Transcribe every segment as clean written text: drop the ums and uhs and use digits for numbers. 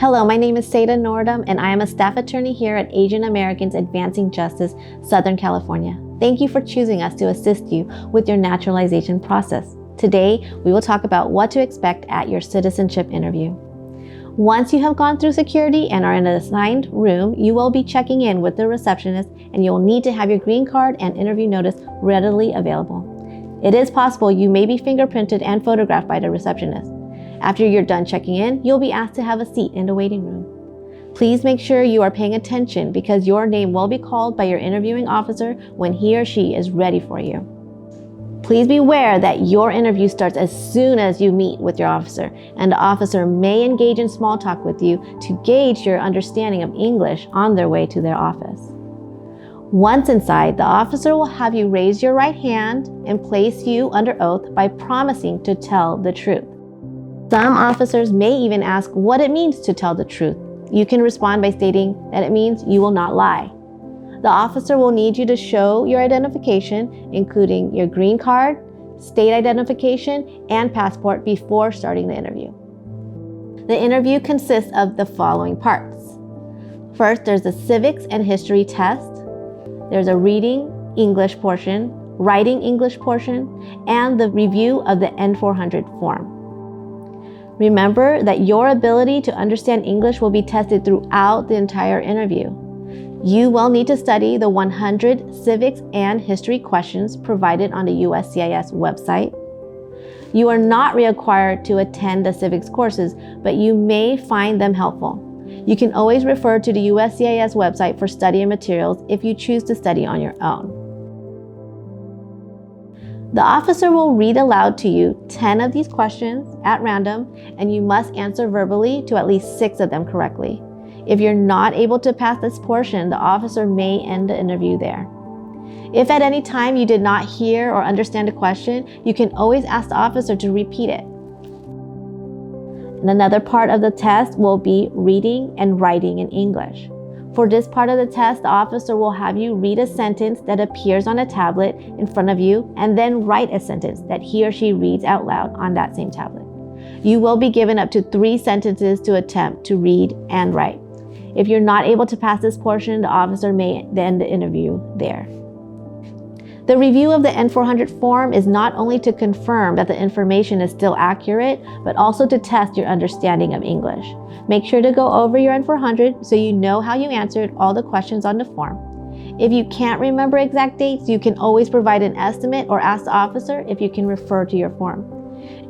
Hello, my name is Seda Nordum, and I am a staff attorney here at Asian Americans Advancing Justice, Southern California. Thank you for choosing us to assist you with your naturalization process. Today, we will talk about what to expect at your citizenship interview. Once you have gone through security and are in an assigned room, you will be checking in with the receptionist, and you will need to have your green card and interview notice readily available. It is possible you may be fingerprinted and photographed by the receptionist. After you're done checking in, you'll be asked to have a seat in the waiting room. Please make sure you are paying attention because your name will be called by your interviewing officer when he or she is ready for you. Please be aware that your interview starts as soon as you meet with your officer, and the officer may engage in small talk with you to gauge your understanding of English on their way to their office. Once inside, the officer will have you raise your right hand and place you under oath by promising to tell the truth. Some officers may even ask what it means to tell the truth. You can respond by stating that it means you will not lie. The officer will need you to show your identification, including your green card, state identification, and passport before starting the interview. The interview consists of the following parts. First, there's the civics and history test. There's a reading English portion, writing English portion, and the review of the N400 form. Remember that your ability to understand English will be tested throughout the entire interview. You will need to study the 100 civics and history questions provided on the USCIS website. You are not required to attend the civics courses, but you may find them helpful. You can always refer to the USCIS website for study materials if you choose to study on your own. The officer will read aloud to you 10 of these questions at random, and you must answer verbally to at least 6 of them correctly. If you're not able to pass this portion, the officer may end the interview there. If at any time you did not hear or understand a question, you can always ask the officer to repeat it. And another part of the test will be reading and writing in English. For this part of the test, the officer will have you read a sentence that appears on a tablet in front of you and then write a sentence that he or she reads out loud on that same tablet. You will be given up to 3 sentences to attempt to read and write. If you're not able to pass this portion, the officer may end the interview there. The review of the N400 form is not only to confirm that the information is still accurate, but also to test your understanding of English. Make sure to go over your N400 so you know how you answered all the questions on the form. If you can't remember exact dates, you can always provide an estimate or ask the officer if you can refer to your form.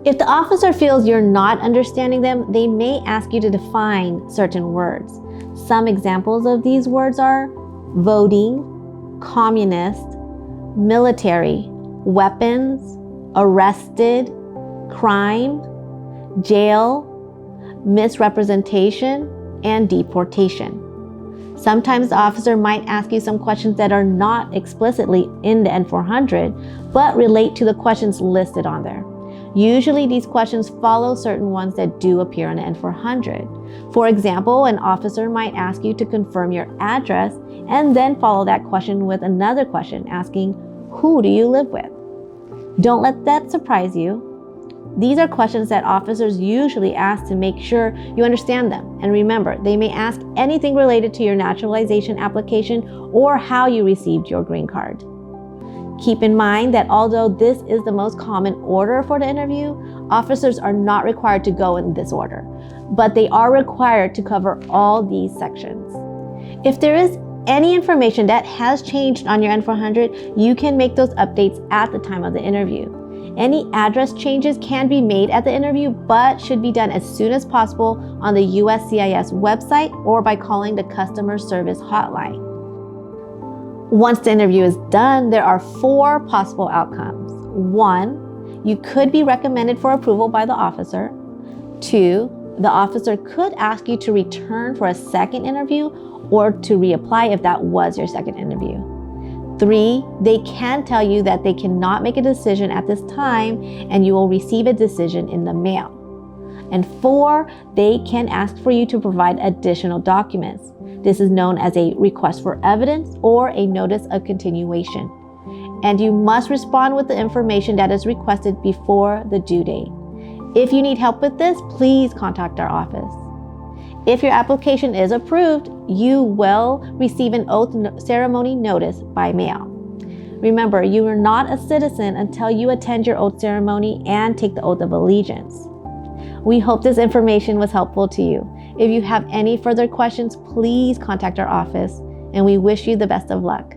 If the officer feels you're not understanding them, they may ask you to define certain words. Some examples of these words are voting, communist, military, weapons, arrested, crime, jail, misrepresentation, and deportation. Sometimes the officer might ask you some questions that are not explicitly in the N400, but relate to the questions listed on there. Usually these questions follow certain ones that do appear on the N400. For example, an officer might ask you to confirm your address and then follow that question with another question asking, who do you live with? Don't let that surprise you. These are questions that officers usually ask to make sure you understand them. And remember, they may ask anything related to your naturalization application or how you received your green card. Keep in mind that although this is the most common order for the interview, officers are not required to go in this order, but they are required to cover all these sections. If there is any information that has changed on your N400, you can make those updates at the time of the interview. Any address changes can be made at the interview, but should be done as soon as possible on the USCIS website or by calling the customer service hotline. Once the interview is done, there are 4 possible outcomes. 1, you could be recommended for approval by the officer. 2, the officer could ask you to return for a second interview or to reapply if that was your second interview. 3, they can tell you that they cannot make a decision at this time and you will receive a decision in the mail. And 4, they can ask for you to provide additional documents. This is known as a request for evidence or a notice of continuation. And you must respond with the information that is requested before the due date. If you need help with this, please contact our office. If your application is approved, you will receive an oath ceremony notice by mail. Remember, you are not a citizen until you attend your oath ceremony and take the oath of allegiance. We hope this information was helpful to you. If you have any further questions, please contact our office, and we wish you the best of luck.